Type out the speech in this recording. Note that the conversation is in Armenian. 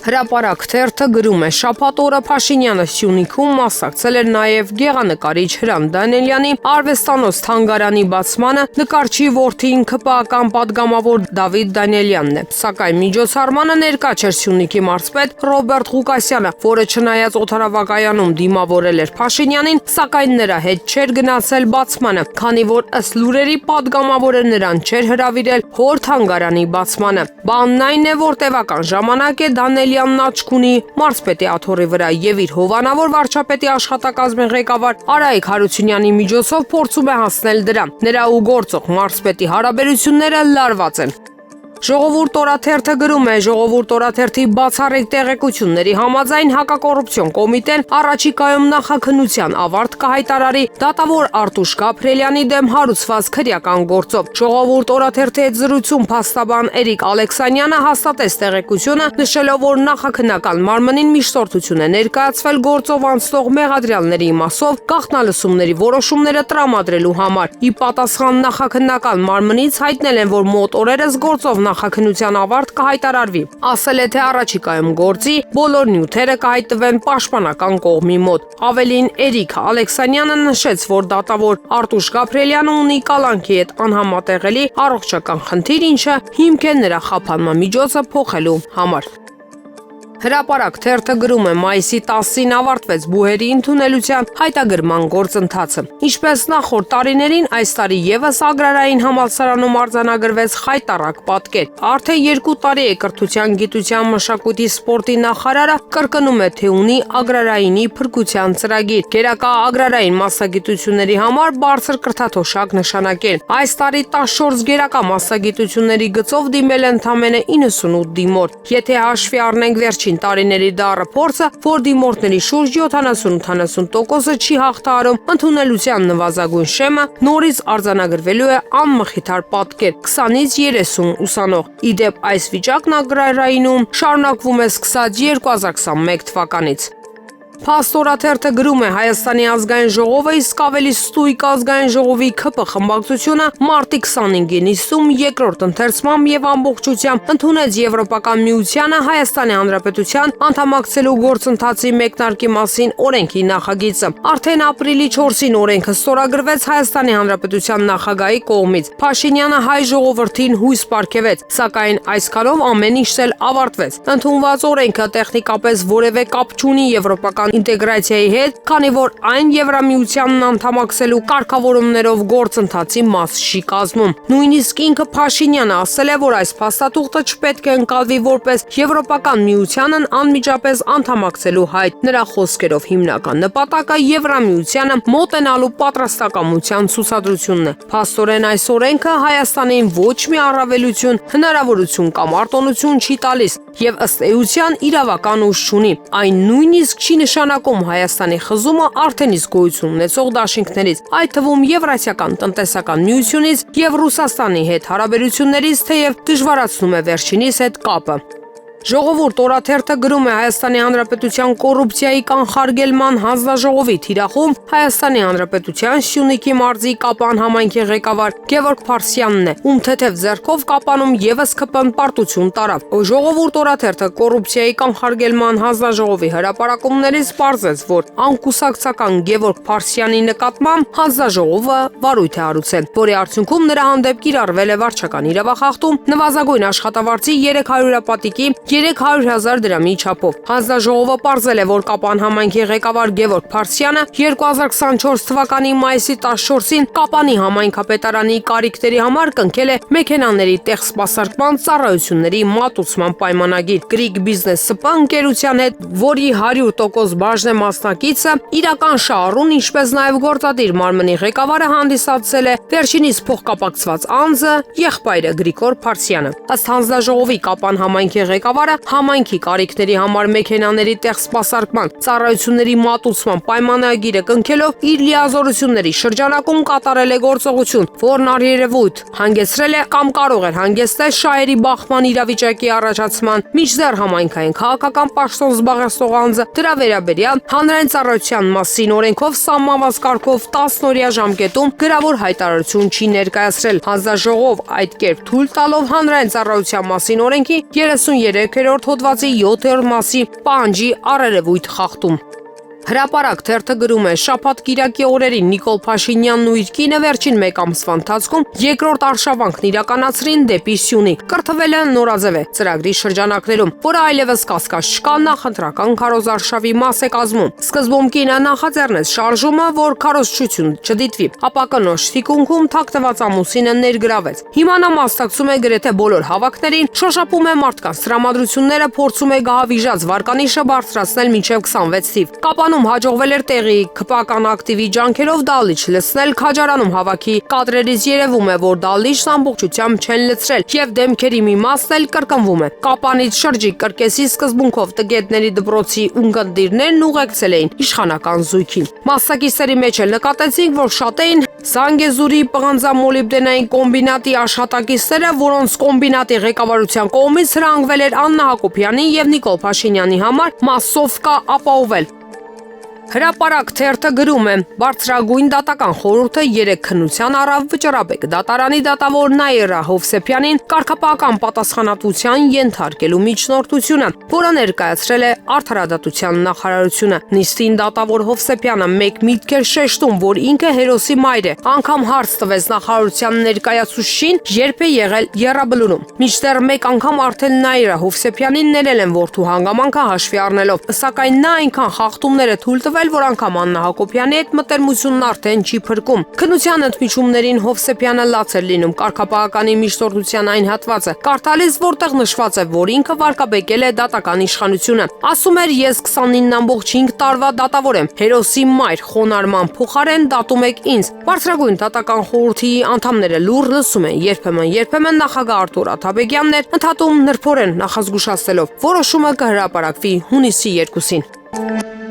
Հրապարակ թերթը գրում է. շաբաթ օրը Փաշինյանը Սյունիքում մասնակցել էր նաև գեղանկարիչ Հրանտ Դանիելյանի արվեստանոց թանգարանի բացմանը, նկարչի որդին ՔՊԱ-ական պատգամավոր Դավիթ Դանիելյանն է, սակայն միջոցառմանը ներկա չէր Սյունիքի մարզպետ Ռոբերտ Ղուկասյանը, որը չնայած օդանավակայանում դիմավորել էր Փաշինյանին, սակայն նրա հետ չէր գնացել բացմանը, քանի որ ըստ լուրերի պատգամավորը նրան չէր հրավիրել հոր թանգարանի բացմանը։ Բանն այն է, որ տևական ժամանակ է Դանիելյանն աչք ունի մարզպետի աթոռի վրա եւ իր հովանավոր վարչապետի աշխատակազմի ղեկավար Արայիկ Հարությունյանի միջոցով փորձում է հասնել դրան։ Նրա ու գործող մարզպետի հարաբերությունները լարված են։ Ժողովուրդ օրաթերթը գրում է. Ժողովուրդ օրաթերթի բացառիկ տեղեկությունների համաձայն հակակոռուպցիոն կոմիտեն առաջիկայում նախաքննության ավարտ կհայտարարի դատավոր Արտուշ Գաբրելյանի դեմ հարուցված քրեական գործով։ Ժողովուրդ օրաթերթի հետ զրույցում փաստաբան Էրիկ Ալեքսանյանը հաստատեց տեղեկությունը, նշելով, որ նախաքննական մարմնին միջնորդություն է ներկայացվել գործով անցնող մեղադրյալների մասով գաղտնալսումների որոշումները տրամադրելու համար։ Ի պատասխան նախաքննական մարմնից հայտնել են, որ մոտ օրերս գործով նախաքննության ավարտ կհայտարարվի։ Ասել է, թե առաջիկայում գործի բոլոր նյութերը կհայտնվեն պաշտպանական կողմի մոտ։ Ավելին, Էրիկ Ալեքսանյանը նշեց, որ դատավոր Արտուշ Գաբրելյանը ունի կալանքի հետ անհամատեղելի առողջական խնդիր, ինչը հիմք է նրա խափանման միջոցը փոխելու համար։ Հրապարակ թերթը գրում է. մայիսի 10-ին ավարտվեց բուհերի ընդունելության հայտագրման գործընթացը։ Ինչպես նախորդ տարիներին, այս տարի եւս Ագրարային համալսարանում արձանագրվեց խայտառակ պատկեր։ Արդեն 2 տարի է կրթության, գիտության, մշակույթի, սպորտի նախարարը կրկնում է, թե ունի Ագրարայինի փրկության ծրագիր։ Գերակա ագրարային մասնագիտությունների համար բարձր կրթաթոշակ նշանակել։ Այս տարի 14 գերակա մասնագիտությունների գծով դիմել են ընդամենը 98 դիմորդ։ Եթե հաշվի առնենք վերջին տարիների դառը փորձը, որ դիմորդների շուրջ 70-80%-ը չի հաղթահարում ընդունելության նվազագույն շեմը, նորից արձանագրվելու է անմխիթար պատկեր 20-ից 30 ուսանող։ Իդեպ այս վիճակն Ագրարայինում շարունակվում է սկսած 2021 թվականից։ Փաստորաթերթը գրում է. Հայաստանի ազգային ժողովը իսկ ավելի ստույգ ազգային ժողովի ՔՊ խմբակցությունը մարտի 25-ին նիստում երկրորդ ընթերցմամբ եւ ամբողջությամբ ընդունեց Եվրոպական միությանը Հայաստանի Հանրապետության անդամակցելու գործընթացի մեկնարկի մասին օրենքի նախագիծը։ Արդեն ապրիլի 4-ին օրենքը ստորագրվեց Հայաստանի Հանրապետության նախագահի կողմից։ Փաշինյանը հայ ժողովրդին հույս պարգևեց, սակայն այսքանով ամեն ինչ էլ ավարտվեց։ Ընդունված օրենքը տեխնիկապես որևէ կապ չունի եվրոպական ինտեգրացիայի հետ, քանի որ այն Եվրամիությանն անդամակցելու կարգավորումներով գործընթացի մաս չի կազմում։ Նույնիսկ ինքը Փաշինյանը ասել է, որ այս փաստաթուղթը չպետք է ընկալվի որպես Եվրոպական միությանն անմիջապես անդամակցելու հայտ։ Նրա խոսքերով հիմնական նպատակը Եվրամիությանը մոտենալու պատրաստակամության ցուցադրությունն է։ Փաստորեն այս օրենքը Հայաստանին ոչ մի առավելություն, հնարավորություն կամ արտոնություն չի տալիս եւ ըստ էության իրավական ուժ չունի։ Այն նույնիսկ չի նշանակում Հայաստանի խզումը արդեն իսկ գոյություն ունեցող դաշինքներից, այդ թվում Եվրասիական տնտեսական միությունից եւ Ռուսաստանի հետ հարաբերություններից, թեև դժվարացնում է վերջինիս հետ կապը։ Ժողովուրդ օրաթերթը գրում է. Հայաստանի Հանրապետության կոռուպցիայի կանխարգելման հանձնաժողովի թիրախում Հայաստանի Հանրապետության Սյունիքի մարզի Կապան համայնքի ղեկավար Գևորգ Փարսյանն է, ում թեթև ձեռքով Կապանում եւս ԿՊ-ն պարտություն տարավ։ Ժողովուրդ օրաթերթը կոռուպցիայի կանխարգելման հանձնաժողովի հրապարակումներից պարզեց, որ անկուսակցական Գևորգ Փարսյանի նկատմամբ հանձնաժողովը վարույթ է հարուցել, որի արդյունքում նրա հանդեպ կիրառվել է վարչական իրավախախտում նվազագույն աշխատավարձի 300 պատիկի 300,000 դրամի չափով։ Հանձնաժողովը պարզել է, որ Կապան համայնքի ղեկավար Գևորգ Փարսյանը 2024 թվականի մայիսի 14-ին Կապանի համայնքապետարանի կարիքների համար կնքել է մեքենաների տեխսպասարկման ծառայությունների մատուցման պայմանագիր։ Greek Business SP ընկերության հետ, որի 100% բաժն է մասնակիցը, իրական շահառուն, ինչպես նաև գործադիր մարմնի ղեկավարը հանդիսացել է վերջինիս փոխկապակցված անձը եղբայրը Գրիգոր Փարսյանը։ Ըստ հանձնաժողովի Կապան համայնքի ղեկավարը համայնքի կարիքների համար մեքենաների տեխսպասարկման ծառայությունների մատուցման պայմանագիրը կնքելով իր լիազորությունների շրջանակում կատարել է գործողություն, որն առերևույթ հանգեցրել է կամ կարող էր հանգեցնել շահերի բախման իրավիճակի առաջացման, մինչդեռ համայնքային քաղաքական պաշտոն զբաղեցնող անձը դրա վերաբերյալ հանրային ծառայության մասին օրենքով սահմանված կարգով 10-օրյա ժամկետում գրավոր հայտարարություն չի ներկայացրել։ Հանձնաժողով այդ կերպ թույլ տալով հանրային ծառայության մասին օրենքի 33 3-րդ հոդվածի 7-րդ մասի պահանջի առերևույթ խախտում։ Հրապարակ թերթը գրում է. շաբաթ-կիրակի օրերին Նիկոլ Փաշինյանն ու իր կինը վերջին մեկ ամսվա ընթացքում երկրորդ արշավանքն իրականացրին դեպի Սյունիք։ Կրթվելը նորաձև է ծրագրի շրջանակներում, որը այլևս կասկած չկա նախընտրական քարոզարշավի մաս է կազմում։ Սկզբում կինը նախաձեռնեց շարժումը, որ քարոզչություն չդիտվի, ապա կնոջ թիկունքում թաքնված ամուսինը ներգրավեց։ Հիմա նա մասնակցում է գրեթե բոլոր հավաքներին, շոշափում է մարդկանց տրամադրությունները, փորձում է գահավիժած վարկանիշը բարձրացնել մինչև 26 թիվ։ Կապանում հաջողվել էր տեղի քպական ակտիվի ջանքերով դալիճ լցնել Քաջարանում հավաքի կադրերից երևում է, որ դալիճն ամբողջությամբ չեն լցրել եւ դեմքերի մի մասն էլ կրկնվում է։ Կապանից շրջիկ կրկեսի սկզբունքով տգետների դպրոցի ունկնդիրներն ուղեկցել էին իշխանական զույգին։ Մասնակիցների մեջ էլ նկատեցինք, որ շատ էին Զանգեզուրի պղնձամոլիբդենային կոմբինատի աշխատակիցները, որոնց կոմբինատի ղեկավարության կողմից հրանգվել էր Աննա Հակոբյանի եւ Նիկոլ Փաշինյանի համար մասսովկա ապահովել։ Հրապարակ թերթը գրում է. բարձրագույն դատական խորհուրդը 3 քննության առավ Վճռաբեկ դատարանի դատավոր Նաիրա Հովսեփյանին կարգապահական պատասխանատվության ենթարկելու միջնորդությունը, որը ներկայացրել է Արդարադատության նախարարությունը։ Նիստին դատավոր Հովսեփյանը մեկ միտք էր շեշտում, որ ինքը հերոսի մայր է, անգամ հարց տվեց նախարարության ներկայացուցչին, երբ է եղել եռաբլուրում։ Մինչդեռ մեկ անգամ արդեն Նաիրա Հովսեփյանին ներել են որդու հանգամանքը հաշվի առնելով, սակայն նա այնքան խախտումներ է թույլ տվել, որ անգամ Աննա Հակոբյանի հետ մտերմությունն արդեն չի փրկում։ Քննության ընդմիջումներին Հովսեփյանը լաց էր լինում կարգապահականի միջնորդության այն հատվածը, կարդալիս, որտեղ նշված է, որ ինքը վարկաբեկել է դատական իշխանությունը։ Ասում էր, ես 29.5 տարվա դատավոր եմ, հերոսի մայր, խոնարհման փոխարեն դատում եք ինձ։ Բարձրագույն դատական խորհրդի անդամները լուր լսում են, երբեմն նախագահ Արտուր Աթաբեկյանն էր ընդհատում նրբորեն նախազգուշացնելով, որոշումը կհրապարակվի հունիսի 2-ին։